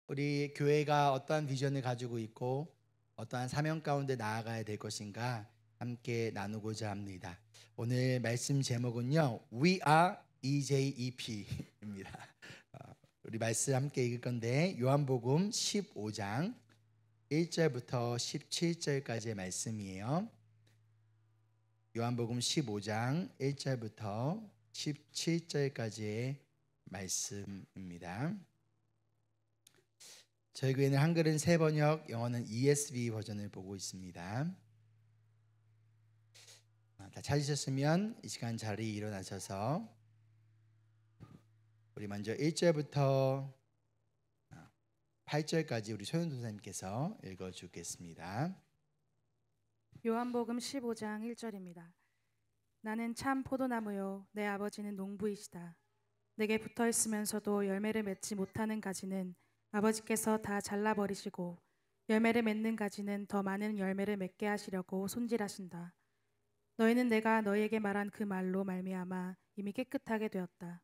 우리 교회가 어떠한 비전을 가지고 있고 어떠한 사명 가운데 나아가야 될 것인가 함께 나누고자 합니다. 오늘 말씀 제목은요, We are EJEP입니다. 우리 말씀 함께 읽을 건데 요한복음 15장 1절부터 17절까지의 말씀이에요. 요한복음 15장 1절부터 17절까지의 말씀입니다. 저희 교회는 한글은 새 번역, 영어는 ESV 버전을 보고 있습니다. 다 찾으셨으면 이 시간 자리에 일어나셔서 우리 먼저 1절부터 8절까지 우리 소연 도사님께서 읽어주겠습니다. 요한복음 15장 1절입니다. 나는 참 포도나무요 내 아버지는 농부이시다. 내게 붙어 있으면서도 열매를 맺지 못하는 가지는 아버지께서 다 잘라버리시고 열매를 맺는 가지는 더 많은 열매를 맺게 하시려고 손질하신다. 너희는 내가 너희에게 말한 그 말로 말미암아 이미 깨끗하게 되었다.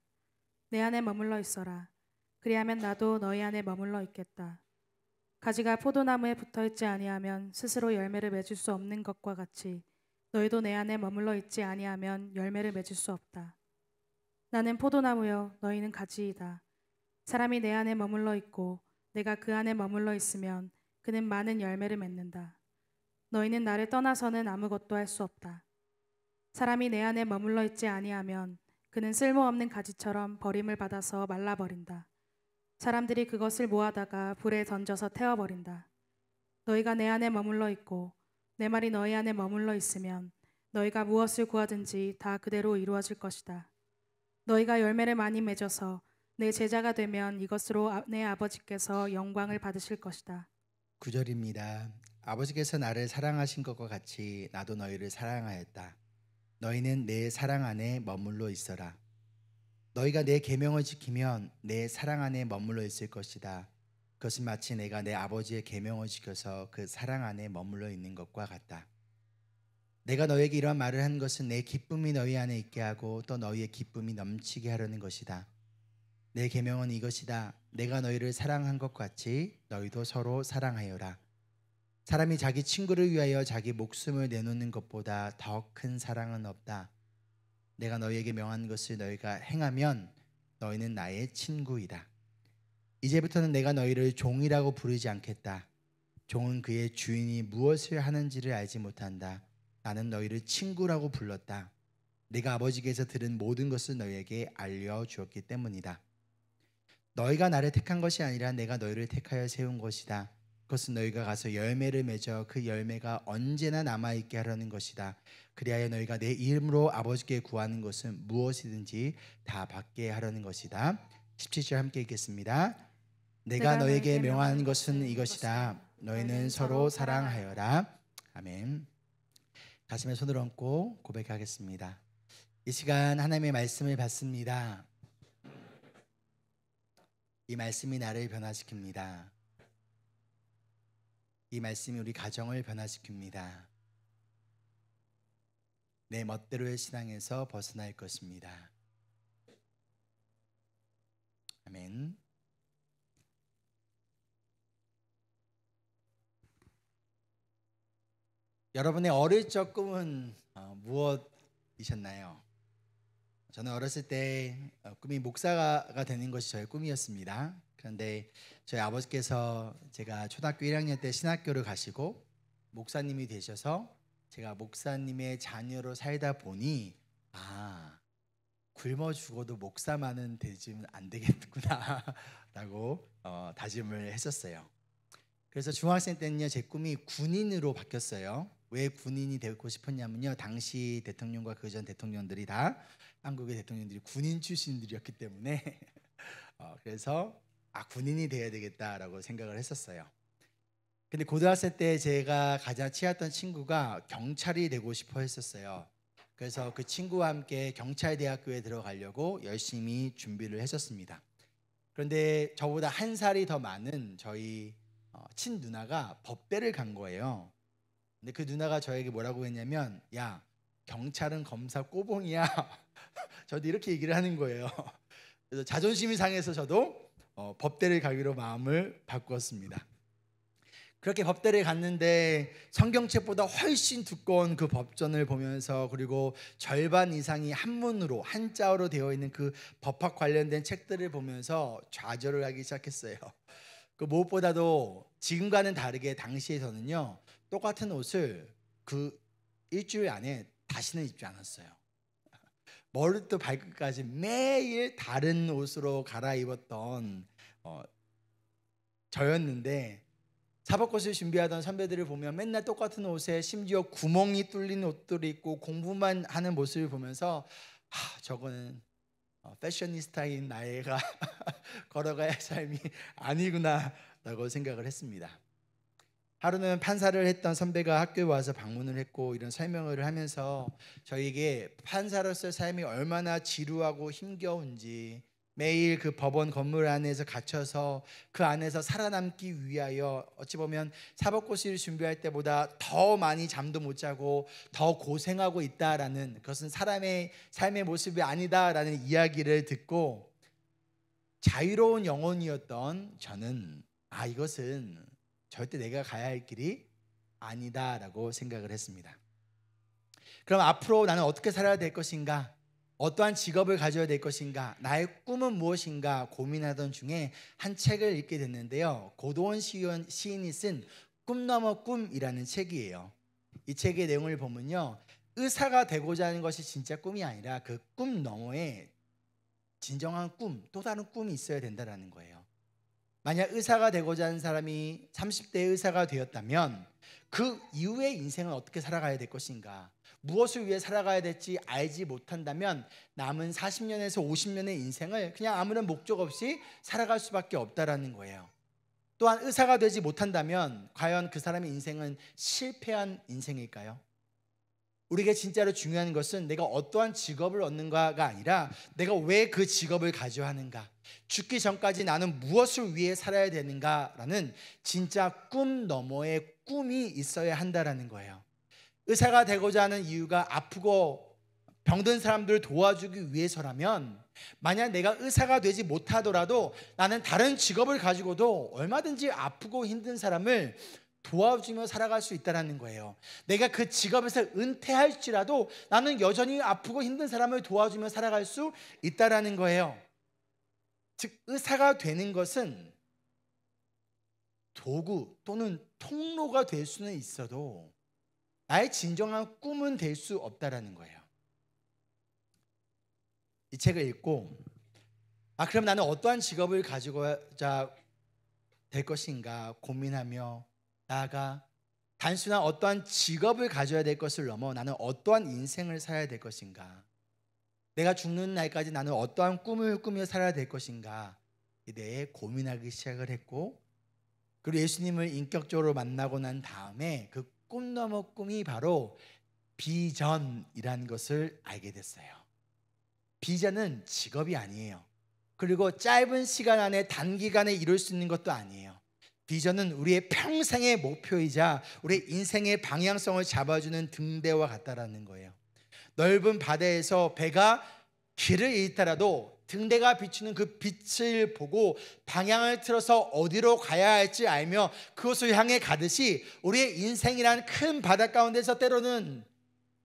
내 안에 머물러 있어라. 그리하면 나도 너희 안에 머물러 있겠다. 가지가 포도나무에 붙어 있지 아니하면 스스로 열매를 맺을 수 없는 것과 같이 너희도 내 안에 머물러 있지 아니하면 열매를 맺을 수 없다. 나는 포도나무요 너희는 가지이다. 사람이 내 안에 머물러 있고 내가 그 안에 머물러 있으면 그는 많은 열매를 맺는다. 너희는 나를 떠나서는 아무것도 할 수 없다. 사람이 내 안에 머물러 있지 아니하면 그는 쓸모없는 가지처럼 버림을 받아서 말라버린다. 사람들이 그것을 모아다가 불에 던져서 태워버린다. 너희가 내 안에 머물러 있고 내 말이 너희 안에 머물러 있으면 너희가 무엇을 구하든지 다 그대로 이루어질 것이다. 너희가 열매를 많이 맺어서 내 제자가 되면 이것으로 내 아버지께서 영광을 받으실 것이다. 9절입니다. 아버지께서 나를 사랑하신 것과 같이 나도 너희를 사랑하였다. 너희는 내 사랑 안에 머물러 있어라. 너희가 내 계명을 지키면 내 사랑 안에 머물러 있을 것이다. 그것은 마치 내가 내 아버지의 계명을 지켜서 그 사랑 안에 머물러 있는 것과 같다. 내가 너희에게 이러한 말을 한 것은 내 기쁨이 너희 안에 있게 하고 또 너희의 기쁨이 넘치게 하려는 것이다. 내 계명은 이것이다. 내가 너희를 사랑한 것 같이 너희도 서로 사랑하여라. 사람이 자기 친구를 위하여 자기 목숨을 내놓는 것보다 더 큰 사랑은 없다. 내가 너희에게 명한 것을 너희가 행하면 너희는 나의 친구이다. 이제부터는 내가 너희를 종이라고 부르지 않겠다. 종은 그의 주인이 무엇을 하는지를 알지 못한다. 나는 너희를 친구라고 불렀다. 내가 아버지께서 들은 모든 것을 너희에게 알려주었기 때문이다. 너희가 나를 택한 것이 아니라 내가 너희를 택하여 세운 것이다. 그것은 너희가 가서 열매를 맺어 그 열매가 언제나 남아있게 하려는 것이다. 그리하여 너희가 내 이름으로 아버지께 구하는 것은 무엇이든지 다 받게 하려는 것이다. 17절 함께 읽겠습니다. 내가 너에게 명한 것은 이것이다. 너희는 서로 사랑하여라. 아멘. 가슴에 손을 얹고 고백하겠습니다. 이 시간 하나님의 말씀을 받습니다. 이 말씀이 나를 변화시킵니다. 이 말씀이 우리 가정을 변화시킵니다. 내 멋대로의 신앙에서 벗어날 것입니다. 아멘. 여러분의 어릴 적 꿈은 무엇이셨나요? 저는 어렸을 때 꿈이 목사가 되는 것이 저의 꿈이었습니다. 그런데 저희 아버지께서 제가 초등학교 1학년 때 신학교를 가시고 목사님이 되셔서 제가 목사님의 자녀로 살다 보니 굶어 죽어도 목사만은 되지는 안 되겠구나 라고 다짐을 했었어요. 그래서 중학생 때는요 제 꿈이 군인으로 바뀌었어요. 왜 군인이 되고 싶었냐면요, 당시 대통령과 그 전 대통령들이 다 한국의 대통령들이 군인 출신들이었기 때문에 그래서 군인이 돼야 되겠다라고 생각을 했었어요. 근데 고등학생 때 제가 가장 친했던 친구가 경찰이 되고 싶어 했었어요. 그래서 그 친구와 함께 경찰대학교에 들어가려고 열심히 준비를 했었습니다. 그런데 저보다 한 살이 더 많은 저희 친누나가 법대를 간 거예요. 근데 그 누나가 저에게 뭐라고 했냐면, 야, 경찰은 검사 꼬봉이야. 저도 이렇게 얘기를 하는 거예요. 그래서 자존심이 상해서 저도 법대를 가기로 마음을 바꾸었습니다. 그렇게 법대를 갔는데 성경책보다 훨씬 두꺼운 그 법전을 보면서, 그리고 절반 이상이 한문으로 한자어로 되어 있는 그 법학 관련된 책들을 보면서 좌절을 하기 시작했어요. 그 무엇보다도 지금과는 다르게 당시에서는요, 똑같은 옷을 그 일주일 안에 다시는 입지 않았어요. 머리부터 발끝까지 매일 다른 옷으로 갈아입었던 저였는데, 사법고시를 준비하던 선배들을 보면 맨날 똑같은 옷에 심지어 구멍이 뚫린 옷들이 있고 공부만 하는 모습을 보면서 저거는 패셔니스타인 나이가 걸어가야 할 삶이 아니구나 라고 생각을 했습니다. 하루는 판사를 했던 선배가 학교에 와서 방문을 했고, 이런 설명을 하면서 저에게 판사로서의 삶이 얼마나 지루하고 힘겨운지, 매일 그 법원 건물 안에서 갇혀서 그 안에서 살아남기 위하여 어찌 보면 사법고시를 준비할 때보다 더 많이 잠도 못 자고 더 고생하고 있다라는, 그것은 사람의 삶의 모습이 아니다라는 이야기를 듣고, 자유로운 영혼이었던 저는 이것은 절대 내가 가야 할 길이 아니다라고 생각을 했습니다. 그럼 앞으로 나는 어떻게 살아야 될 것인가, 어떠한 직업을 가져야 될 것인가, 나의 꿈은 무엇인가 고민하던 중에 한 책을 읽게 됐는데요, 고도원 시인이 쓴 꿈 넘어 꿈이라는 책이에요. 이 책의 내용을 보면요, 의사가 되고자 하는 것이 진짜 꿈이 아니라 그 꿈 너머에 진정한 꿈, 또 다른 꿈이 있어야 된다는 거예요. 만약 의사가 되고자 하는 사람이 30대 의사가 되었다면 그 이후의 인생은 어떻게 살아가야 될 것인가, 무엇을 위해 살아가야 될지 알지 못한다면 남은 40년에서 50년의 인생을 그냥 아무런 목적 없이 살아갈 수밖에 없다라는 거예요. 또한 의사가 되지 못한다면 과연 그 사람의 인생은 실패한 인생일까요? 우리에게 진짜로 중요한 것은 내가 어떠한 직업을 얻는가가 아니라 내가 왜 그 직업을 가져야 하는가, 죽기 전까지 나는 무엇을 위해 살아야 되는가라는 진짜 꿈 너머의 꿈이 있어야 한다라는 거예요. 의사가 되고자 하는 이유가 아프고 병든 사람들을 도와주기 위해서라면, 만약 내가 의사가 되지 못하더라도 나는 다른 직업을 가지고도 얼마든지 아프고 힘든 사람을 도와주며 살아갈 수 있다는 거예요. 내가 그 직업에서 은퇴할지라도 나는 여전히 아프고 힘든 사람을 도와주며 살아갈 수 있다는 거예요. 즉, 의사가 되는 것은 도구 또는 통로가 될 수는 있어도 나의 진정한 꿈은 될 수 없다는 거예요. 이 책을 읽고 그럼 나는 어떠한 직업을 가지고자 될 것인가 고민하며, 나아가 단순한 어떠한 직업을 가져야 될 것을 넘어 나는 어떠한 인생을 살아야 될 것인가, 내가 죽는 날까지 나는 어떠한 꿈을 꾸며 살아야 될 것인가 에 대해 고민하기 시작을 했고, 그리고 예수님을 인격적으로 만나고 난 다음에 그 꿈 넘어 꿈이 바로 비전이라는 것을 알게 됐어요. 비전은 직업이 아니에요. 그리고 짧은 시간 안에 단기간에 이룰 수 있는 것도 아니에요. 비전은 우리의 평생의 목표이자 우리의 인생의 방향성을 잡아주는 등대와 같다라는 거예요. 넓은 바다에서 배가 길을 잃더라도 등대가 비추는 그 빛을 보고 방향을 틀어서 어디로 가야 할지 알며 그곳을 향해 가듯이, 우리의 인생이란 큰 바다 가운데서 때로는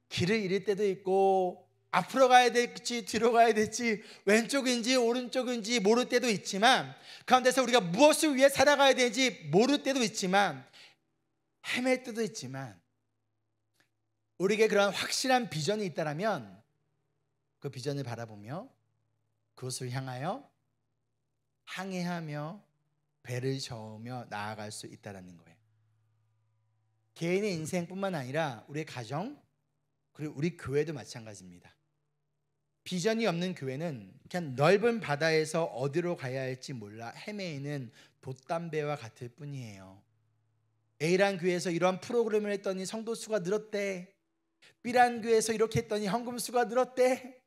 길을 잃을 때도 있고 앞으로 가야 될지 뒤로 가야 될지 왼쪽인지 오른쪽인지 모를 때도 있지만, 가운데서 우리가 무엇을 위해 살아가야 되는지 모를 때도 있지만, 헤맬 때도 있지만, 우리에게 그런 확실한 비전이 있다면 그 비전을 바라보며 그것을 향하여 항해하며 배를 저으며 나아갈 수 있다는 거예요. 개인의 인생뿐만 아니라 우리의 가정, 그리고 우리 교회도 마찬가지입니다. 비전이 없는 교회는 그냥 넓은 바다에서 어디로 가야 할지 몰라 헤매이는 돛담배와 같을 뿐이에요. A란 교회에서 이러한 프로그램을 했더니 성도 수가 늘었대. B란 교회에서 이렇게 했더니 헌금 수가 늘었대.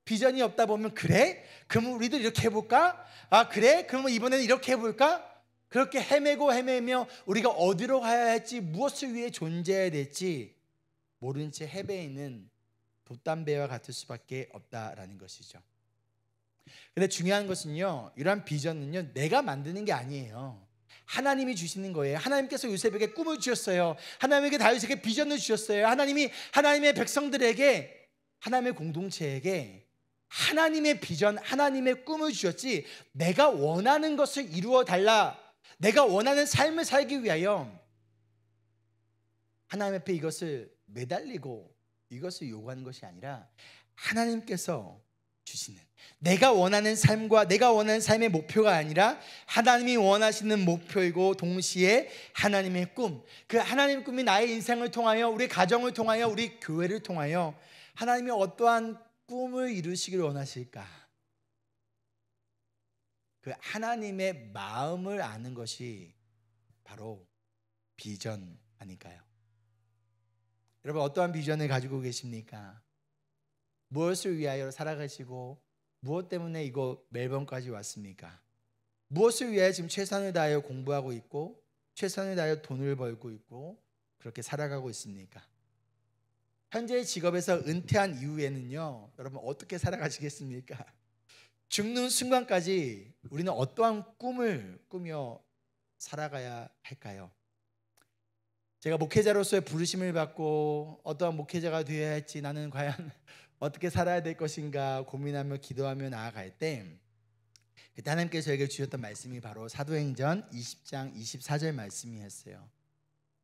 비전이 없다 보면, 그래? 그럼 우리도 이렇게 해볼까? 그래? 그러면 이번에는 이렇게 해볼까? 그렇게 헤매며 우리가 어디로 가야 할지, 무엇을 위해 존재해야 될지 모른 채 헤매이는 돛담배와 같을 수밖에 없다라는 것이죠. 근데 중요한 것은요, 이러한 비전은요, 내가 만드는 게 아니에요. 하나님이 주시는 거예요. 하나님께서 요셉에게 꿈을 주셨어요. 하나님에게 다윗에게 비전을 주셨어요. 하나님이 하나님의 백성들에게, 하나님의 공동체에게 하나님의 비전, 하나님의 꿈을 주셨지, 내가 원하는 것을 이루어 달라, 내가 원하는 삶을 살기 위하여 하나님 앞에 이것을 매달리고 이것을 요구하는 것이 아니라 하나님께서 주시는, 내가 원하는 삶과 내가 원하는 삶의 목표가 아니라 하나님이 원하시는 목표이고 동시에 하나님의 꿈, 그 하나님의 꿈이 나의 인생을 통하여, 우리 가정을 통하여, 우리 교회를 통하여 하나님이 어떠한 꿈을 이루시길 원하실까, 그 하나님의 마음을 아는 것이 바로 비전 아닐까요? 여러분, 어떠한 비전을 가지고 계십니까? 무엇을 위하여 살아가시고 무엇 때문에 이거 멜번까지 왔습니까? 무엇을 위하여 지금 최선을 다하여 공부하고 있고 최선을 다하여 돈을 벌고 있고 그렇게 살아가고 있습니까? 현재의 직업에서 은퇴한 이후에는요, 여러분 어떻게 살아가시겠습니까? 죽는 순간까지 우리는 어떠한 꿈을 꾸며 살아가야 할까요? 제가 목회자로서의 부르심을 받고 어떠한 목회자가 되어야 할지, 나는 과연 어떻게 살아야 될 것인가 고민하며 기도하며 나아갈 때, 그때 하나님께서 저에게 주셨던 말씀이 바로 사도행전 20장 24절 말씀이었어요.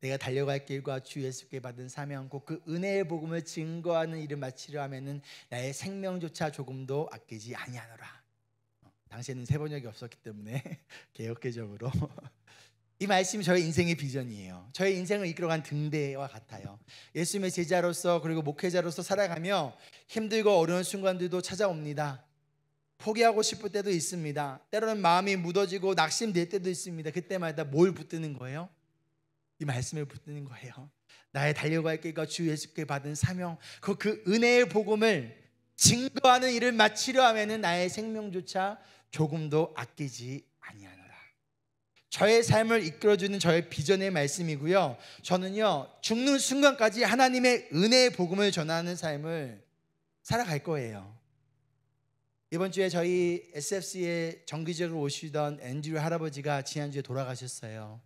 내가 달려갈 길과 주 예수께 받은 사명 곧 그 은혜의 복음을 증거하는 일을 마치려 하면은 나의 생명조차 조금도 아끼지 아니하노라. 당시에는 세번역이 없었기 때문에 개역개정으로 이 말씀이 저의 인생의 비전이에요. 저의 인생을 이끌어간 등대와 같아요. 예수님의 제자로서 그리고 목회자로서 살아가며 힘들고 어려운 순간들도 찾아옵니다. 포기하고 싶을 때도 있습니다. 때로는 마음이 무뎌지고 낙심될 때도 있습니다. 그때마다 뭘 붙드는 거예요? 이 말씀을 붙드는 거예요. 나의 달려갈 길과 주 예수께 받은 사명, 그 은혜의 복음을 증거하는 일을 마치려 하면은 나의 생명조차 조금도 아끼지 아니하노라. 저의 삶을 이끌어주는 저의 비전의 말씀이고요. 저는요, 죽는 순간까지 하나님의 은혜의 복음을 전하는 삶을 살아갈 거예요. 이번 주에 저희 SFC에 정기적으로 오시던 앤드류 할아버지가 지난주에 돌아가셨어요.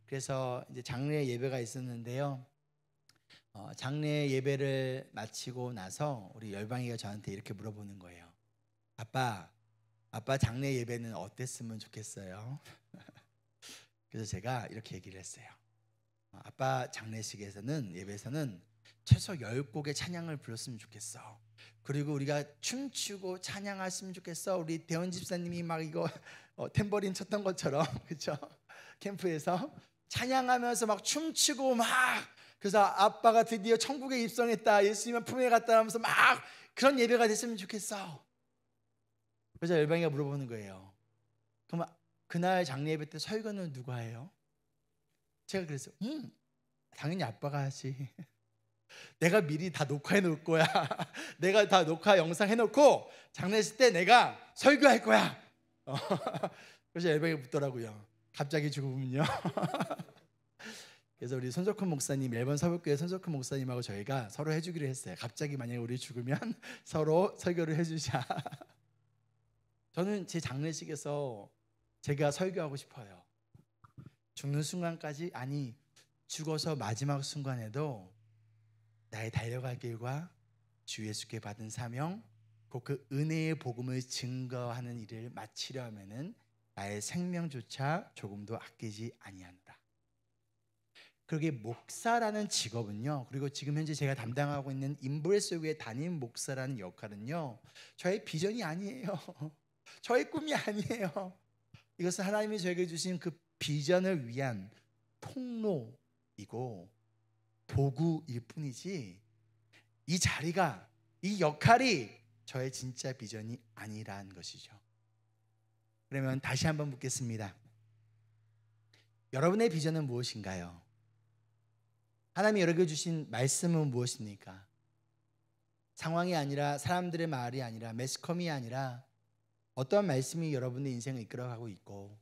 그래서 이제 장례 예배가 있었는데요. 장례 예배를 마치고 나서 우리 열방이가 저한테 이렇게 물어보는 거예요. 아빠 장례 예배는 어땠으면 좋겠어요? 그래서 제가 이렇게 얘기를 했어요. 아빠 장례식에서는, 예배에서는 최소 10곡의 찬양을 불렀으면 좋겠어. 그리고 우리가 춤추고 찬양했으면 좋겠어. 우리 대원 집사님이 막 이거 탬버린 쳤던 것처럼, 그렇죠? 캠프에서 찬양하면서 막 춤추고 막, 그래서 아빠가 드디어 천국에 입성했다, 예수님의 품에 갔다 하면서 막 그런 예배가 됐으면 좋겠어. 그래서 열방이가 물어보는 거예요. 그럼 그날 장례 예배 때 설교는 누가 해요? 제가 그랬어요. 당연히 아빠가 하지. 내가 미리 다 녹화해 놓을 거야. 내가 다 녹화 영상 해놓고 장례식 때 내가 설교할 거야. 그래서 열방이 묻더라고요. 갑자기 죽으면요? 그래서 우리 손석훈 목사님, 멜번 서울교회 손석훈 목사님하고 저희가 서로 해주기로 했어요. 갑자기 만약에 우리 죽으면 서로 설교를 해주자. 저는 제 장례식에서 제가 설교하고 싶어요. 죽는 순간까지, 아니 죽어서 마지막 순간에도 나의 달려갈 길과 주 예수께 받은 사명 곧 그 은혜의 복음을 증거하는 일을 마치려 하면은 나의 생명조차 조금도 아끼지 아니한다. 그러게 목사라는 직업은요, 그리고 지금 현재 제가 담당하고 있는 인브레스 교회 담임 목사라는 역할은요, 저의 비전이 아니에요. 저의 꿈이 아니에요. 이것은 하나님이 저에게 주신 그 비전을 위한 통로이고 도구일 뿐이지, 이 자리가, 이 역할이 저의 진짜 비전이 아니라는 것이죠. 그러면 다시 한번 묻겠습니다. 여러분의 비전은 무엇인가요? 하나님이 여러분에게 주신 말씀은 무엇입니까? 상황이 아니라, 사람들의 말이 아니라, 매스컴이 아니라 어떠한 말씀이 여러분의 인생을 이끌어가고 있고,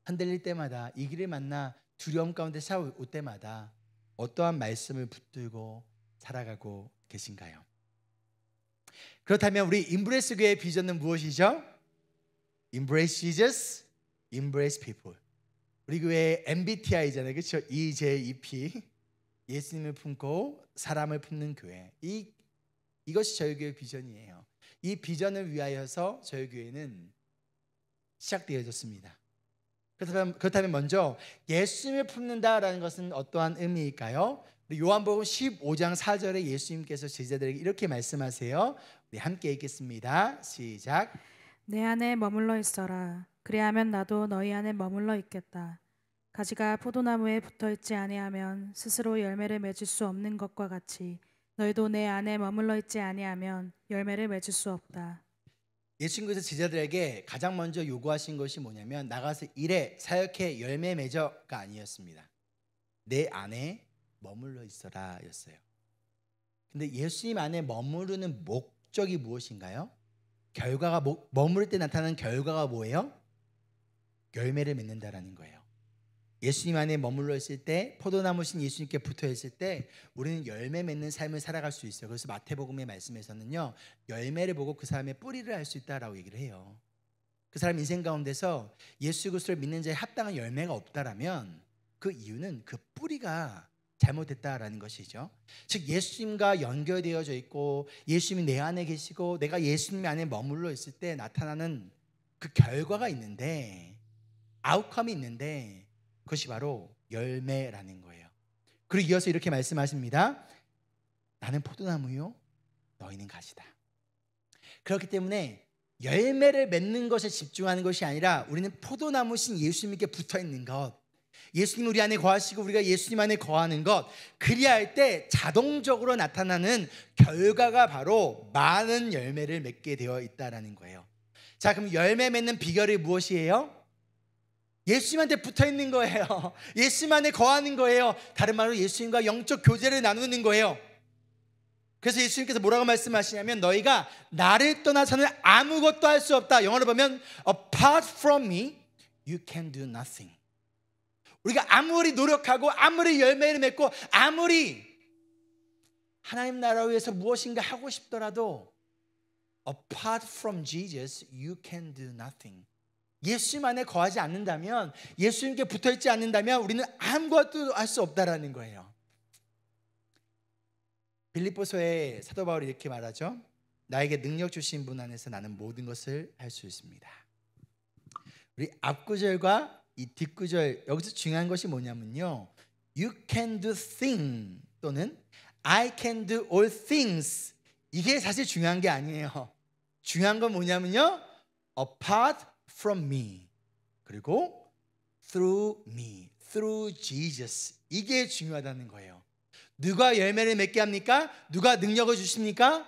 흔들릴 때마다, 이 길을 만나 두려움 가운데 싸울 때마다 어떠한 말씀을 붙들고 살아가고 계신가요? 그렇다면 우리 인브레스 교회의 비전은 무엇이죠? Embrace Jesus, embrace people. 우리 교회 MBTI잖아요, 그렇죠? EJEP, 예수님을 품고 사람을 품는 교회. 이것이 저희 교회 비전이에요. 이 비전을 위하여서 저희 교회는 시작되어졌습니다. 그렇다면 먼저 예수님을 품는다라는 것은 어떠한 의미일까요? 요한복음 15장 4절에 예수님께서 제자들에게 이렇게 말씀하세요. 우리 함께 읽겠습니다. 시작. 내 안에 머물러 있어라. 그리하면 나도 너희 안에 머물러 있겠다. 가지가 포도나무에 붙어 있지 아니하면 스스로 열매를 맺을 수 없는 것과 같이 너희도 내 안에 머물러 있지 아니하면 열매를 맺을 수 없다. 예수님께서 제자들에게 가장 먼저 요구하신 것이 뭐냐면 나가서 일해 사역해 열매 맺어가 아니었습니다. 내 안에 머물러 있어라 였어요. 근데 예수님 안에 머무르는 목적이 무엇인가요? 결과가 머무를 때 나타나는 결과가 뭐예요? 열매를 맺는다라는 거예요. 예수님 안에 머물러 있을 때 포도나무신 예수님께 붙어 있을 때 우리는 열매 맺는 삶을 살아갈 수 있어요. 그래서 마태복음의 말씀에서는요, 열매를 보고 그 사람의 뿌리를 알 수 있다라고 얘기를 해요. 그 사람 인생 가운데서 예수 그리스도를 믿는 자에 합당한 열매가 없다라면 그 이유는 그 뿌리가 잘못됐다라는 것이죠. 즉 예수님과 연결되어져 있고 예수님이 내 안에 계시고 내가 예수님 안에 머물러 있을 때 나타나는 그 결과가 있는데, 아웃컴이 있는데, 그것이 바로 열매라는 거예요. 그리고 이어서 이렇게 말씀하십니다. 나는 포도나무요, 너희는 가지다. 그렇기 때문에 열매를 맺는 것에 집중하는 것이 아니라 우리는 포도나무신 예수님께 붙어 있는 것, 예수님 우리 안에 거하시고 우리가 예수님 안에 거하는 것, 그리할 때 자동적으로 나타나는 결과가 바로 많은 열매를 맺게 되어 있다는 거예요. 자, 그럼 열매 맺는 비결이 무엇이에요? 예수님한테 붙어 있는 거예요. 예수님 안에 거하는 거예요. 다른 말로 예수님과 영적 교제를 나누는 거예요. 그래서 예수님께서 뭐라고 말씀하시냐면 너희가 나를 떠나서는 아무것도 할 수 없다. 영어로 보면 apart from me you can do nothing. 우리가 아무리 노력하고 아무리 열매를 맺고 아무리 하나님 나라를 위해서 무엇인가 하고 싶더라도 apart from Jesus you can do nothing. 예수님 안에 거하지 않는다면, 예수님께 붙어있지 않는다면 우리는 아무것도 할 수 없다라는 거예요. 빌립보서에 사도 바울이 이렇게 말하죠. 나에게 능력 주신 분 안에서 나는 모든 것을 할 수 있습니다. 우리 앞구절과 이 뒷구절, 여기서 중요한 것이 뭐냐면요, You can do thing 또는 I can do all things, 이게 사실 중요한 게 아니에요. 중요한 건 뭐냐면요, apart from me, 그리고 through me, through Jesus, 이게 중요하다는 거예요. 누가 열매를 맺게 합니까? 누가 능력을 주십니까?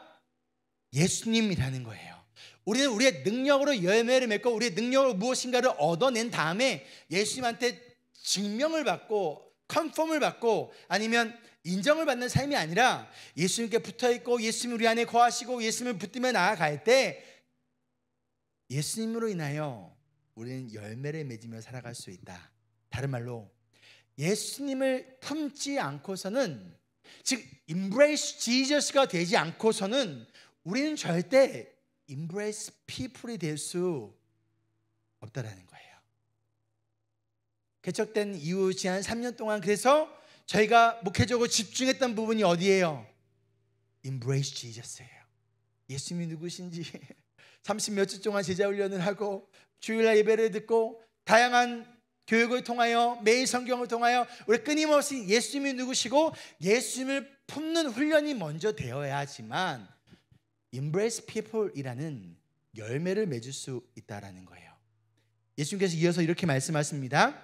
예수님이라는 거예요. 우리는 우리의 능력으로 열매를 맺고 우리의 능력으로 무엇인가를 얻어낸 다음에 예수님한테 증명을 받고 컨펌을 받고 아니면 인정을 받는 삶이 아니라 예수님께 붙어있고 예수님 우리 안에 거하시고 예수님을 붙들며 나아갈 때 예수님으로 인하여 우리는 열매를 맺으며 살아갈 수 있다. 다른 말로 예수님을 품지 않고서는, 즉 embrace Jesus가 되지 않고서는 우리는 절대 embrace people이 될 수 없다라는 거예요. 개척된 이후 지난 3년 동안 그래서 저희가 목회적으로 집중했던 부분이 어디예요? embrace Jesus예요. 예수님이 누구신지 30몇 주 동안 제자 훈련을 하고 주일날 예배를 듣고 다양한 교육을 통하여 매일 성경을 통하여 우리 끊임없이 예수님이 누구시고 예수님을 품는 훈련이 먼저 되어야 하지만 embrace people이라는 열매를 맺을 수 있다라는 거예요. 예수님께서 이어서 이렇게 말씀하십니다.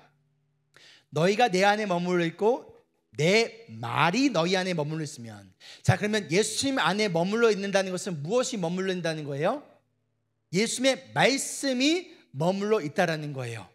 너희가 내 안에 머물러 있고 내 말이 너희 안에 머물러 있으면, 자 그러면 예수님 안에 머물러 있는다는 것은 무엇이 머물러 있다는 거예요? 예수님의 말씀이 머물러 있다라는 거예요.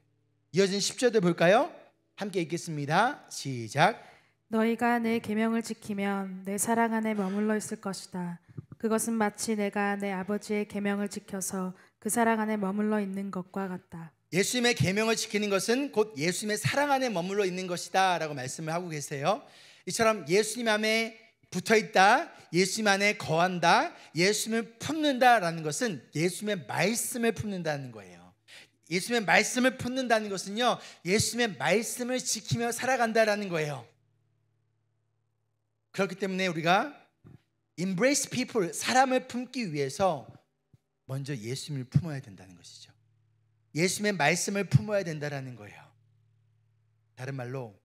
이어진 10절도 볼까요? 함께 읽겠습니다. 시작. 너희가 내 계명을 지키면 내 사랑 안에 머물러 있을 것이다. 그것은 마치 내가 내 아버지의 계명을 지켜서 그 사랑 안에 머물러 있는 것과 같다. 예수님의 계명을 지키는 것은 곧 예수님의 사랑 안에 머물러 있는 것이다 라고 말씀을 하고 계세요. 이처럼 예수님 안에 붙어있다, 예수님 안에 거한다, 예수님을 품는다라는 것은 예수님의 말씀을 품는다는 거예요. 예수님의 말씀을 품는다는 것은요, 예수님의 말씀을 지키며 살아간다라는 거예요. 그렇기 때문에 우리가 embrace people, 사람을 품기 위해서 먼저 예수님을 품어야 된다는 것이죠. 예수님의 말씀을 품어야 된다라는 거예요. 다른 말로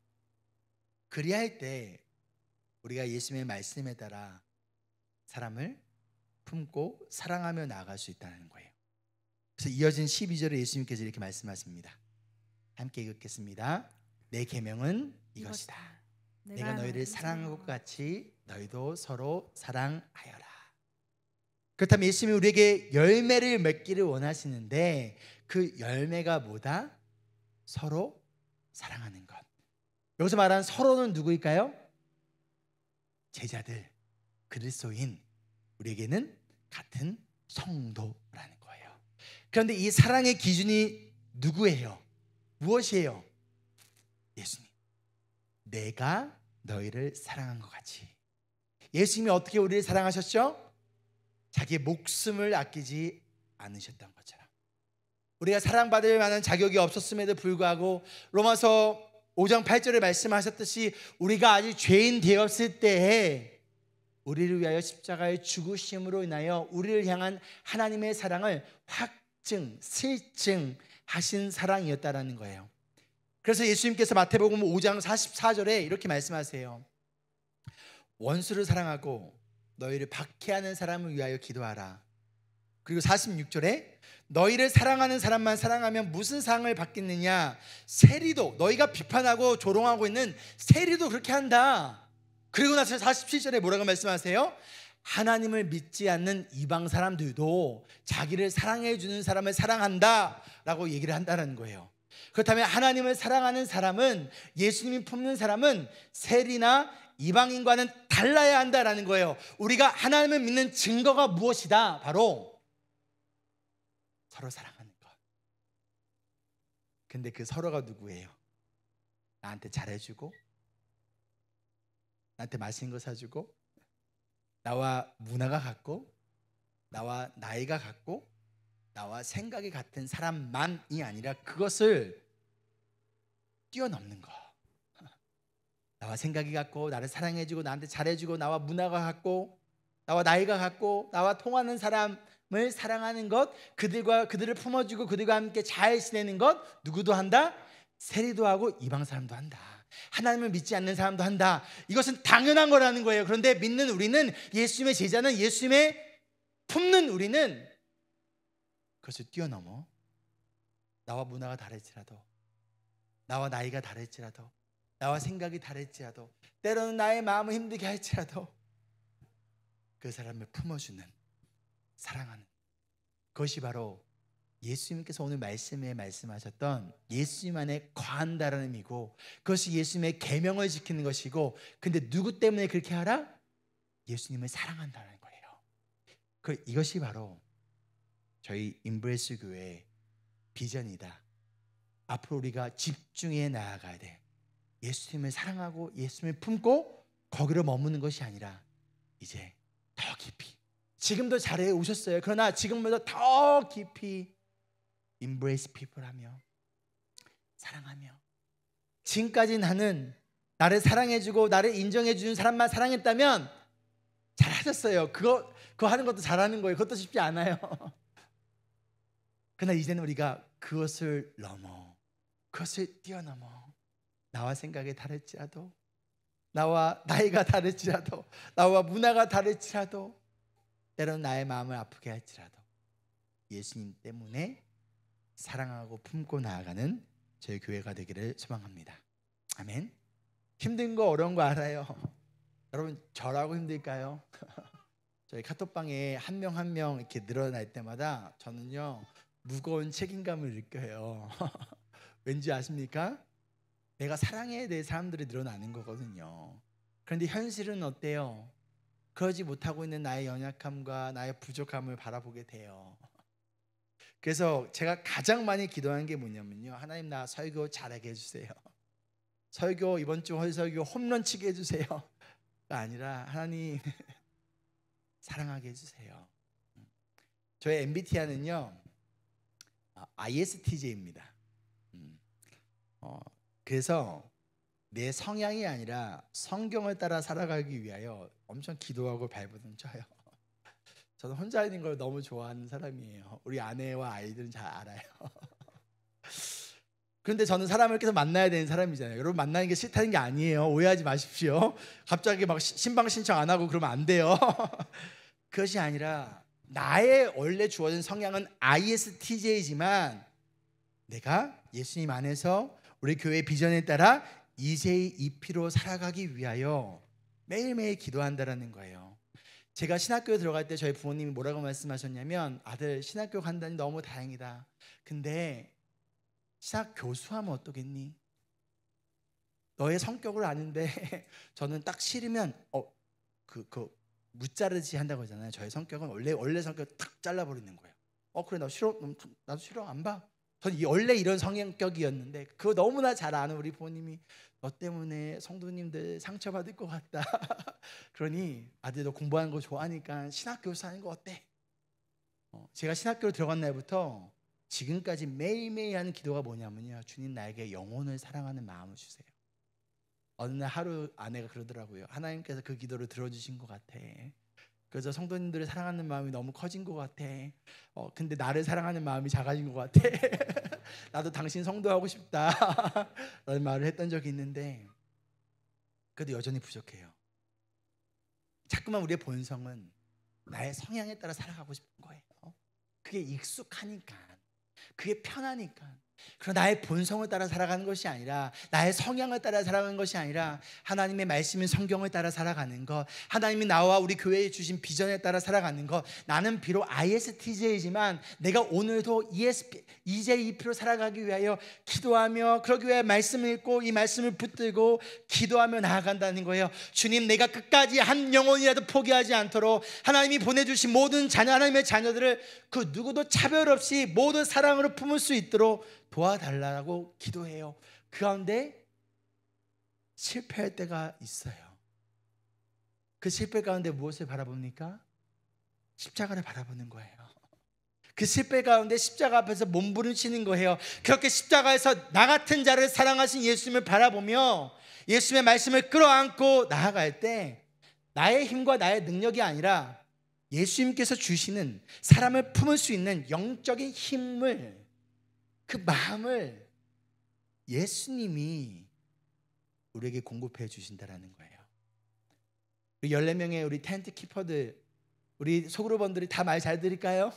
그리할 때 우리가 예수님의 말씀에 따라 사람을 품고 사랑하며 나아갈 수 있다는 거예요. 그래서 이어진 12절에 예수님께서 이렇게 말씀하십니다. 함께 읽겠습니다. 내 계명은 이것이다. 내가 너희를 사랑한 것 같이 너희도 서로 사랑하여라. 그렇다면 예수님이 우리에게 열매를 맺기를 원하시는데 그 열매가 뭐다? 서로 사랑하는 것. 여기서 말하는 서로는 누구일까요? 제자들, 그리스도인, 우리에게는 같은 성도라는 거예요. 그런데 이 사랑의 기준이 누구예요? 무엇이에요? 예수님. 내가 너희를 사랑한 것 같이. 예수님이 어떻게 우리를 사랑하셨죠? 자기의 목숨을 아끼지 않으셨던 것처럼. 우리가 사랑받을 만한 자격이 없었음에도 불구하고 로마서 5장 8절에 말씀하셨듯이 우리가 아직 죄인 되었을 때에 우리를 위하여 십자가의 죽으심으로 인하여 우리를 향한 하나님의 사랑을 확증, 실증하신 사랑이었다라는 거예요. 그래서 예수님께서 마태복음 5장 44절에 이렇게 말씀하세요. 원수를 사랑하고 너희를 박해하는 사람을 위하여 기도하라. 그리고 46절에 너희를 사랑하는 사람만 사랑하면 무슨 상을 받겠느냐? 세리도, 너희가 비판하고 조롱하고 있는 세리도 그렇게 한다. 그리고 나서 47절에 뭐라고 말씀하세요? 하나님을 믿지 않는 이방 사람들도 자기를 사랑해 주는 사람을 사랑한다 라고 얘기를 한다는 거예요. 그렇다면 하나님을 사랑하는 사람은, 예수님이 품는 사람은 세리나 이방인과는 달라야 한다라는 거예요. 우리가 하나님을 믿는 증거가 무엇이다? 바로 서로 사랑하는 것. 근데 그 서로가 누구예요? 나한테 잘해주고, 나한테 맛있는 거 사주고, 나와 문화가 같고, 나와 나이가 같고, 나와 생각이 같은 사람만이 아니라 그것을 뛰어넘는 거. 나와 생각이 같고, 나를 사랑해주고, 나한테 잘해주고, 나와 문화가 같고, 나와 나이가 같고, 나와 통하는 사람을 사랑하는 것, 그들을 품어주고 그들과 함께 잘 지내는 것, 누구도 한다? 세리도 하고 이방 사람도 한다. 하나님을 믿지 않는 사람도 한다. 이것은 당연한 거라는 거예요. 그런데 믿는 우리는, 예수님의 제자는, 예수님의 품는 우리는 그것을 뛰어넘어 나와 문화가 다를지라도, 나와 나이가 다를지라도, 나와 생각이 다를지라도, 때로는 나의 마음을 힘들게 할지라도 그 사람을 품어주는, 사랑하는, 그것이 바로 예수님께서 오늘 말씀에 말씀하셨던 예수님 안에 거한다라는 의미고, 그것이 예수님의 계명을 지키는 것이고, 근데 누구 때문에 그렇게 하라? 예수님을 사랑한다는 거예요. 이것이 바로 저희 임브레스 교회의 비전이다. 앞으로 우리가 집중해 나아가야 돼. 예수님을 사랑하고 예수님을 품고 거기로 머무는 것이 아니라 이제 더 깊이, 지금도 자리에 오셨어요. 그러나 지금보다 더 깊이 embrace people 하며 사랑하며, 지금까지 나는 나를 사랑해주고 나를 인정해주는 사람만 사랑했다면 잘하셨어요. 그거 하는 것도 잘하는 거예요. 그것도 쉽지 않아요. 그러나 이제는 우리가 그것을 넘어, 그것을 뛰어넘어, 나와 생각이 다를지라도, 나와 나이가 다를지라도, 나와 문화가 다를지라도, 때로는 나의 마음을 아프게 할지라도 예수님 때문에 사랑하고 품고 나아가는 저희 교회가 되기를 소망합니다. 아멘. 힘든 거 어려운 거 알아요. 여러분, 저라고 힘들까요? 저희 카톡방에 한 명 한 명 이렇게 늘어날 때마다 저는요 무거운 책임감을 느껴요. 왠지 아십니까? 내가 사랑해야 될 사람들이 늘어나는 거거든요. 그런데 현실은 어때요? 그러지 못하고 있는 나의 연약함과 나의 부족함을 바라보게 돼요. 그래서 제가 가장 많이 기도하는 게 뭐냐면요, 하나님, 나 설교 잘하게 해주세요. 설교 이번 주 설교 홈런 치게 해주세요가 아니라, 하나님 사랑하게 해주세요. 저희 MBTI는요 ISTJ입니다. 그래서 내 성향이 아니라 성경을 따라 살아가기 위하여 엄청 기도하고 발버둥 쳐요. 저는 혼자 있는 걸 너무 좋아하는 사람이에요. 우리 아내와 아이들은 잘 알아요. 그런데 저는 사람을 계속 만나야 되는 사람이잖아요. 여러분, 만나는 게 싫다는 게 아니에요. 오해하지 마십시오. 갑자기 막 신방 신청 안 하고 그러면 안 돼요. 그것이 아니라 나의 원래 주어진 성향은 ISTJ지만 내가 예수님 안에서 우리 교회 비전에 따라 EJEP로 살아가기 위하여 매일매일 기도한다라는 거예요. 제가 신학교에 들어갈 때 저희 부모님이 뭐라고 말씀하셨냐면, 아들 신학교 간다니 너무 다행이다. 근데 신학 교수하면 어떠겠니? 너의 성격을 아는데 저는 딱 싫으면 무자르지 한다고 하잖아요. 저의 성격은 원래 성격 탁 잘라버리는 거예요. 그래, 나 싫어. 나도 싫어. 안 봐. 저는 원래 이런 성격이었는데 그거 너무나 잘 아는 우리 부모님이 너 때문에 성도님들 상처받을 것 같다. 그러니 아들 너 공부하는 거 좋아하니까 신학교에서 하는 거 어때? 제가 신학교로 들어간 날부터 지금까지 매일매일 하는 기도가 뭐냐면요, 주님 나에게 영혼을 사랑하는 마음을 주세요. 어느 날 하루 아내가 그러더라고요. 하나님께서 그 기도를 들어주신 것 같아. 그래서 성도님들을 사랑하는 마음이 너무 커진 것 같아. 근데 나를 사랑하는 마음이 작아진 것 같아. 나도 당신 성도하고 싶다 라는 말을 했던 적이 있는데, 그래도 여전히 부족해요. 자꾸만 우리의 본성은 나의 성향에 따라 살아가고 싶은 거예요. 그게 익숙하니까, 그게 편하니까. 그러나 나의 본성을 따라 살아가는 것이 아니라, 나의 성향을 따라 살아가는 것이 아니라 하나님의 말씀인 성경을 따라 살아가는 것, 하나님이 나와 우리 교회에 주신 비전에 따라 살아가는 것. 나는 비록 ISTJ지만 내가 오늘도 EJEP로 살아가기 위하여 기도하며, 그러기 위해 말씀을 읽고 이 말씀을 붙들고 기도하며 나아간다는 거예요. 주님, 내가 끝까지 한 영혼이라도 포기하지 않도록 하나님이 보내주신 모든 하나님의 자녀들을 그 누구도 차별 없이 모든 사랑으로 품을 수 있도록 도와달라고 기도해요. 그 가운데 실패할 때가 있어요. 그 실패 가운데 무엇을 바라봅니까? 십자가를 바라보는 거예요. 그 실패 가운데 십자가 앞에서 몸부림치는 거예요. 그렇게 십자가에서 나 같은 자를 사랑하신 예수님을 바라보며 예수님의 말씀을 끌어안고 나아갈 때 나의 힘과 나의 능력이 아니라 예수님께서 주시는 사람을 품을 수 있는 영적인 힘을, 그 마음을 예수님이 우리에게 공급해 주신다라는 거예요. 우리 14명의 우리 텐트 키퍼들, 우리 소그룹원들이 다 말 잘 들을까요?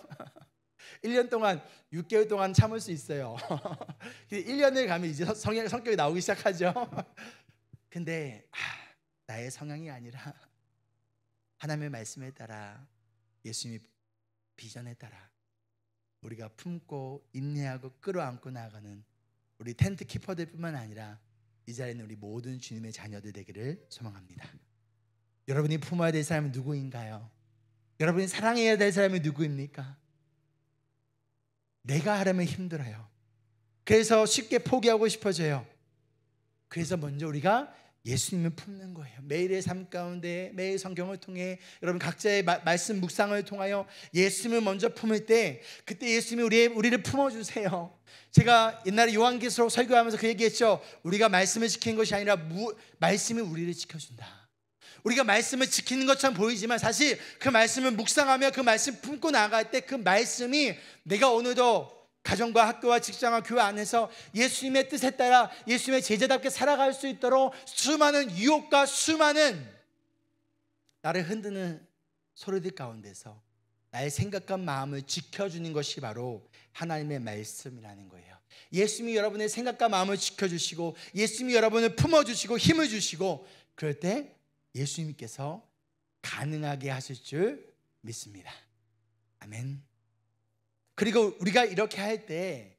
1년 동안 6개월 동안 참을 수 있어요. 1년을 가면 이제 성격이 나오기 시작하죠. 근데 나의 성향이 아니라 하나님의 말씀에 따라, 예수님의 비전에 따라 우리가 품고 인내하고 끌어안고 나아가는 우리 텐트 키퍼들 뿐만 아니라 이 자리에 우리 모든 주님의 자녀들 되기를 소망합니다. 여러분이 품어야 될 사람은 누구인가요? 여러분이 사랑해야 될 사람이 누구입니까? 내가 하려면 힘들어요. 그래서 쉽게 포기하고 싶어져요. 그래서 먼저 우리가 예수님을 품는 거예요. 매일의 삶 가운데, 매일 성경을 통해 여러분 각자의 말씀 묵상을 통하여 예수님을 먼저 품을 때, 그때 예수님이 우리를 품어주세요. 제가 옛날에 요한계시록 설교하면서 그 얘기했죠. 우리가 말씀을 지키는 것이 아니라 말씀이 우리를 지켜준다. 우리가 말씀을 지키는 것처럼 보이지만 사실 그 말씀을 묵상하며 그 말씀 품고 나아갈 때 그 말씀이 내가 오늘도 가정과 학교와 직장과 교회 안에서 예수님의 뜻에 따라 예수님의 제자답게 살아갈 수 있도록 수많은 유혹과 수많은 나를 흔드는 소리들 가운데서 나의 생각과 마음을 지켜주는 것이 바로 하나님의 말씀이라는 거예요. 예수님이 여러분의 생각과 마음을 지켜주시고 예수님이 여러분을 품어주시고 힘을 주시고, 그럴 때 예수님께서 가능하게 하실 줄 믿습니다. 아멘. 그리고 우리가 이렇게 할 때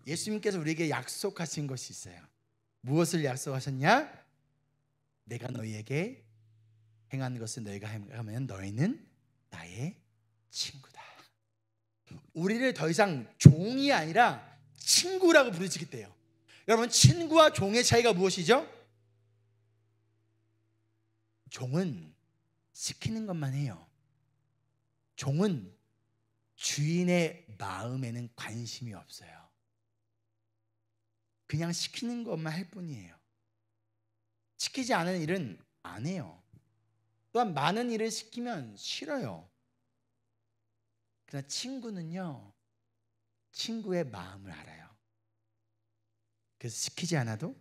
예수님께서 우리에게 약속하신 것이 있어요. 무엇을 약속하셨냐? 내가 너희에게 행하는 것을 너희가 행하면 너희는 나의 친구다. 우리를 더 이상 종이 아니라 친구라고 부르시겠대요. 여러분, 친구와 종의 차이가 무엇이죠? 종은 시키는 것만 해요. 종은 주인의 마음에는 관심이 없어요. 그냥 시키는 것만 할 뿐이에요. 시키지 않은 일은 안 해요. 또한 많은 일을 시키면 싫어요. 그러나 친구는요, 친구의 마음을 알아요. 그래서 시키지 않아도,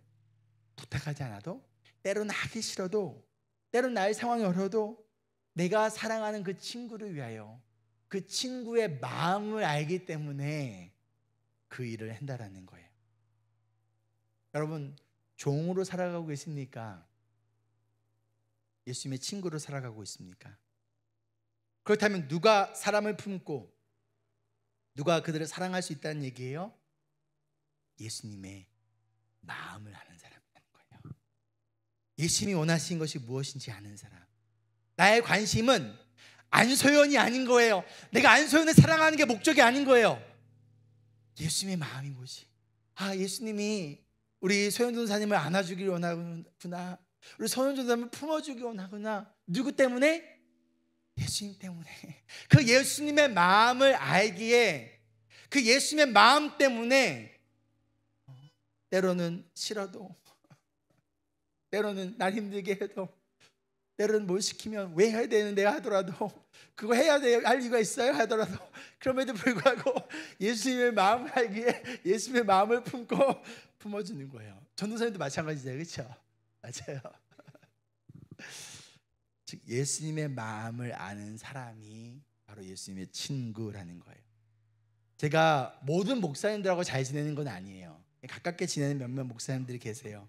부탁하지 않아도, 때로는 하기 싫어도, 때로는 나의 상황이 어려워도 내가 사랑하는 그 친구를 위하여 그 친구의 마음을 알기 때문에 그 일을 한다라는 거예요. 여러분, 종으로 살아가고 계십니까? 예수님의 친구로 살아가고 있습니까? 그렇다면 누가 사람을 품고 누가 그들을 사랑할 수 있다는 얘기예요? 예수님의 마음을 아는 사람이라는 거예요. 예수님이 원하신 것이 무엇인지 아는 사람. 나의 관심은 안소연이 아닌 거예요. 내가 안소연을 사랑하는 게 목적이 아닌 거예요. 예수님의 마음이 뭐지? 예수님이 우리 소연 전사님을 안아주기를 원하구나. 우리 소연 전사님을 품어주기 원하구나. 누구 때문에? 예수님 때문에. 그 예수님의 마음을 알기에, 그 예수님의 마음 때문에 때로는 싫어도, 때로는 날 힘들게 해도, 때로는 뭘 시키면 왜 해야 되는데 하더라도, 그거 해야 할 이유가 있어요 하더라도, 그럼에도 불구하고 예수님의 마음을 알기에 예수님의 마음을 품고 품어주는 거예요. 전도사님도 마찬가지죠, 그렇죠? 맞아요. 즉 예수님의 마음을 아는 사람이 바로 예수님의 친구라는 거예요. 제가 모든 목사님들하고 잘 지내는 건 아니에요. 가깝게 지내는 몇몇 목사님들이 계세요.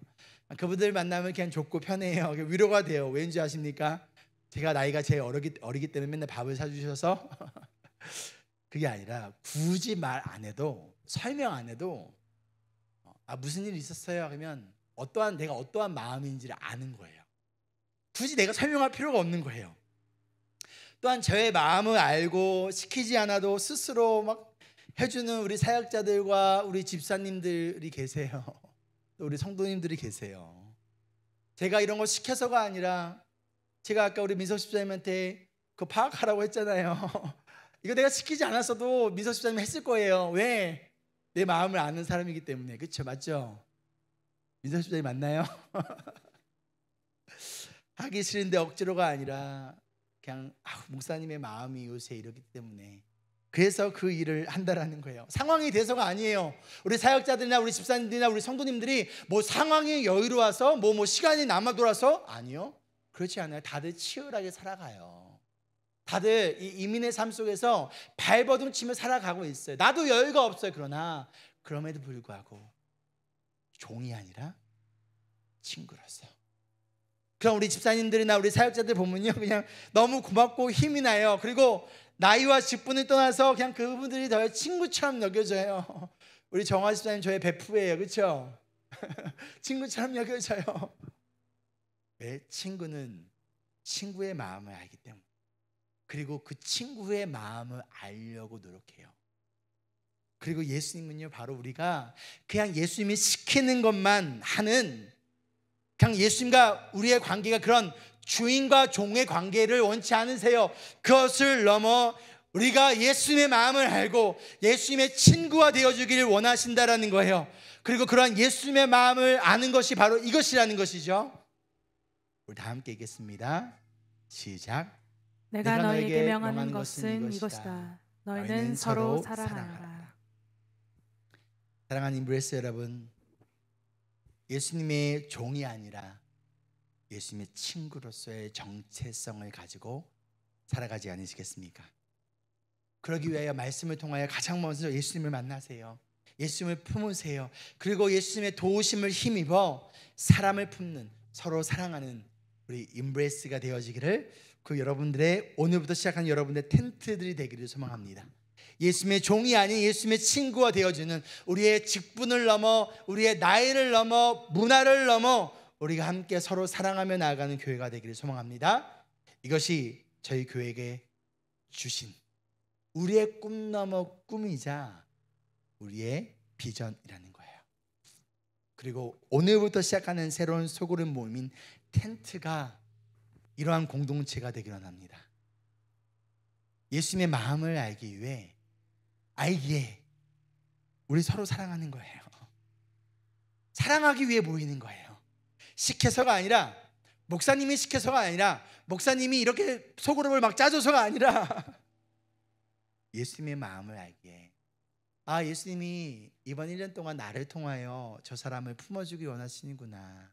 그분들 만나면 그냥 좋고 편해요. 위로가 돼요. 왠지 아십니까? 제가 나이가 제일 어리기 때문에 맨날 밥을 사주셔서 그게 아니라 굳이 말 안 해도, 설명 안 해도 무슨 일 있었어요? 그러면 내가 어떠한 마음인지를 아는 거예요. 굳이 내가 설명할 필요가 없는 거예요. 또한 저의 마음을 알고 시키지 않아도 스스로 막 해주는 우리 사역자들과 우리 집사님들이 계세요. 또 우리 성도님들이 계세요. 제가 이런 거 시켜서가 아니라, 제가 아까 우리 민석 집사님한테 그거 파악하라고 했잖아요. 이거 내가 시키지 않았어도 민석 집사님이 했을 거예요. 왜? 내 마음을 아는 사람이기 때문에. 그렇죠? 맞죠? 민석 집사님 맞나요? 하기 싫은데 억지로가 아니라 그냥 목사님의 마음이 요새 이러기 때문에, 그래서 그 일을 한다라는 거예요. 상황이 돼서가 아니에요. 우리 사역자들이나 우리 집사님들이나 우리 성도님들이 뭐 상황이 여유로워서 뭐 시간이 남아 돌아서, 아니요, 그렇지 않아요. 다들 치열하게 살아가요. 다들 이 이민의 삶 속에서 발버둥 치며 살아가고 있어요. 나도 여유가 없어요. 그러나 그럼에도 불구하고 종이 아니라 친구로서. 그럼 우리 집사님들이나 우리 사역자들 보면요, 그냥 너무 고맙고 힘이 나요. 그리고 나이와 직분을 떠나서 그냥 그분들이 더 친구처럼 여겨져요. 우리 정화 집사님 저의 베프예요. 그렇죠? 친구처럼 여겨져요. 왜? 친구는 친구의 마음을 알기 때문에. 그리고 그 친구의 마음을 알려고 노력해요. 그리고 예수님은요, 바로 우리가 그냥 예수님이 시키는 것만 하는, 그냥 예수님과 우리의 관계가 그런 주인과 종의 관계를 원치 않으세요. 그것을 넘어 우리가 예수님의 마음을 알고 예수님의 친구가 되어주기를 원하신다라는 거예요. 그리고 그러한 예수님의 마음을 아는 것이 바로 이것이라는 것이죠. 우리 다 함께 읽겠습니다. 시작. 내가 너에게 명하는 것은 이것이다. 너희는 서로 사랑하라. 사랑하는 임브레스 여러분, 예수님의 종이 아니라 예수님의 친구로서의 정체성을 가지고 살아가지 않으시겠습니까? 그러기 위하여 말씀을 통하여 가장 먼저 예수님을 만나세요. 예수님을 품으세요. 그리고 예수님의 도우심을 힘입어 사람을 품는, 서로 사랑하는 우리 임브레스가 되어지기를, 그 여러분들의 오늘부터 시작하는 여러분들의 텐트들이 되기를 소망합니다. 예수님의 종이 아닌 예수님의 친구가 되어주는, 우리의 직분을 넘어, 우리의 나이를 넘어, 문화를 넘어 우리가 함께 서로 사랑하며 나아가는 교회가 되기를 소망합니다. 이것이 저희 교회에게 주신 우리의 꿈 넘어 꿈이자 우리의 비전이라는 거예요. 그리고 오늘부터 시작하는 새로운 소그룹 모임인 텐트가 이러한 공동체가 되기를 원합니다. 예수님의 마음을 알기 위해 알기에 우리 서로 사랑하는 거예요. 사랑하기 위해 모이는 거예요. 시켜서가 아니라, 목사님이 시켜서가 아니라, 목사님이 이렇게 소그룹을 막 짜줘서가 아니라 예수님의 마음을 알기에, 아, 예수님이 이번 1년 동안 나를 통하여 저 사람을 품어주기 원하시는구나.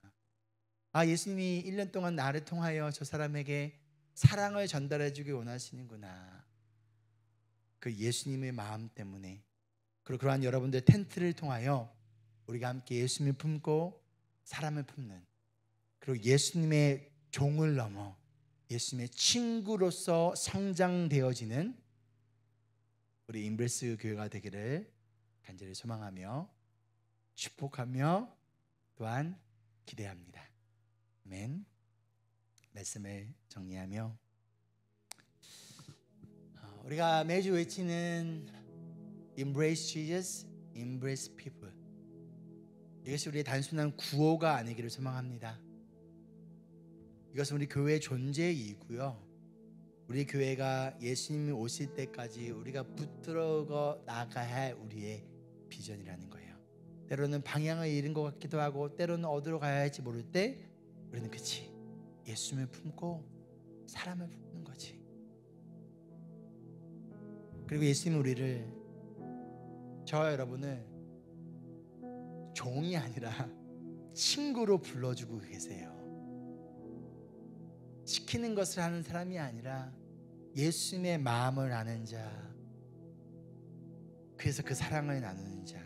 아, 예수님이 1년 동안 나를 통하여 저 사람에게 사랑을 전달해주기 원하시는구나. 그 예수님의 마음 때문에, 그리고 그러한 여러분들 텐트를 통하여 우리가 함께 예수님을 품고 사람을 품는, 그리고 예수님의 종을 넘어 예수님의 친구로서 성장되어지는 우리 임브레스 교회가 되기를 간절히 소망하며 축복하며 또한 기대합니다. 아멘. 말씀을 정리하며, 우리가 매주 외치는 Embrace Jesus, Embrace People, 이것이 우리의 단순한 구호가 아니기를 소망합니다. 이것은 우리 교회의 존재의 이유고요, 우리 교회가 예수님이 오실 때까지 우리가 붙들어 나가야 할 우리의 비전이라는 거예요. 때로는 방향을 잃은 것 같기도 하고, 때로는 어디로 가야 할지 모를 때 우리는 그치, 예수님을 품고 사람을 품는 거지. 그리고 예수님은 우리를, 저와 여러분을 종이 아니라 친구로 불러주고 계세요. 시키는 것을 하는 사람이 아니라 예수님의 마음을 아는 자, 그래서 그 사랑을 나누는 자,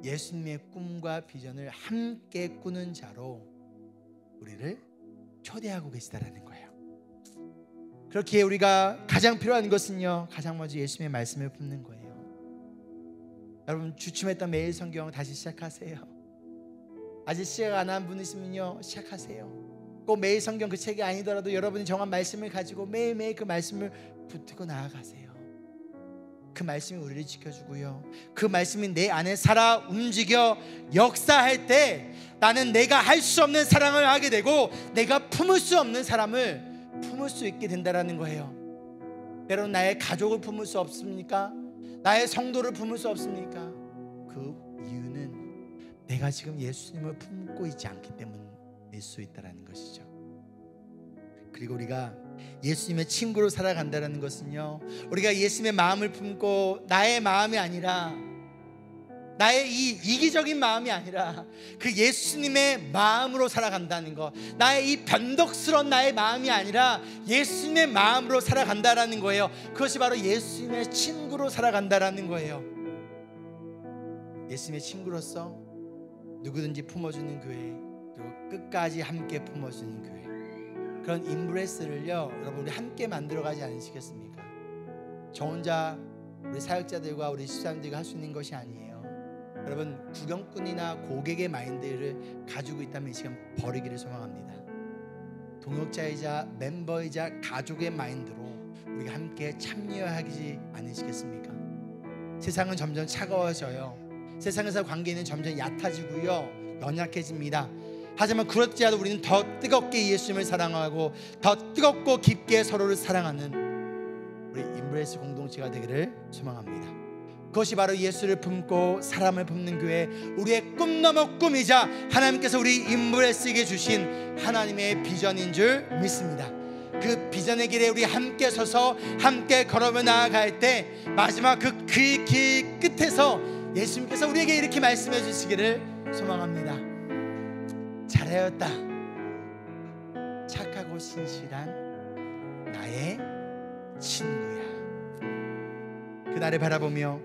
예수님의 꿈과 비전을 함께 꾸는 자로 우리를 초대하고 계시다라는 거예요. 그렇기에 우리가 가장 필요한 것은요, 가장 먼저 예수님의 말씀을 품는 거예요. 여러분, 주춤했던 매일 성경 다시 시작하세요. 아직 시작 안 한 분이시면요, 시작하세요. 꼭 매일 성경 그 책이 아니더라도 여러분이 정한 말씀을 가지고 매일매일 그 말씀을 붙들고 나아가세요. 그 말씀이 우리를 지켜주고요, 그 말씀이 내 안에 살아 움직여 역사할 때 나는 내가 할 수 없는 사랑을 하게 되고, 내가 품을 수 없는 사람을 품을 수 있게 된다라는 거예요. 때로는 나의 가족을 품을 수 없습니까? 나의 성도를 품을 수 없습니까? 그 이유는 내가 지금 예수님을 품고 있지 않기 때문일 수 있다는 것이죠. 그리고 우리가 예수님의 친구로 살아간다는 것은요, 우리가 예수님의 마음을 품고 나의 마음이 아니라, 나의 이 이기적인 마음이 아니라 그 예수님의 마음으로 살아간다는 것, 나의 이 변덕스러운 나의 마음이 아니라 예수님의 마음으로 살아간다라는 거예요. 그것이 바로 예수님의 친구로 살아간다라는 거예요. 예수님의 친구로서 누구든지 품어주는 교회, 그리고 끝까지 함께 품어주는 교회, 그런 임브레스를요, 여러분 우리 함께 만들어가지 않으시겠습니까? 저 혼자 우리 사역자들과 우리 집사님들과 할 수 있는 것이 아니에요. 여러분, 구경꾼이나 고객의 마인드를 가지고 있다면 이 시간 버리기를 소망합니다. 동역자이자 멤버이자 가족의 마인드로 우리가 함께 참여하지 않으시겠습니까? 세상은 점점 차가워져요. 세상에서 관계는 점점 얕아지고요, 연약해집니다. 하지만 그렇지 않아도 우리는 더 뜨겁게 예수님을 사랑하고 더 뜨겁고 깊게 서로를 사랑하는 우리 임브레스 공동체가 되기를 소망합니다. 그것이 바로 예수를 품고 사람을 품는 교회, 우리의 꿈 넘어 꿈이자 하나님께서 우리 임브레스에게 주신 하나님의 비전인 줄 믿습니다. 그 비전의 길에 우리 함께 서서 함께 걸어며 나아갈 때 마지막 그 길 끝에서 예수님께서 우리에게 이렇게 말씀해 주시기를 소망합니다. 잘하였다, 착하고 신실한 나의 친구야. 그날을 바라보며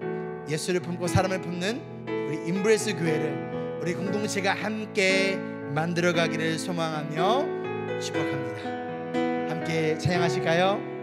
예수를 품고 사람을 품는 우리 임브레스 교회를 우리 공동체가 함께 만들어가기를 소망하며 축복합니다. 함께 찬양하실까요?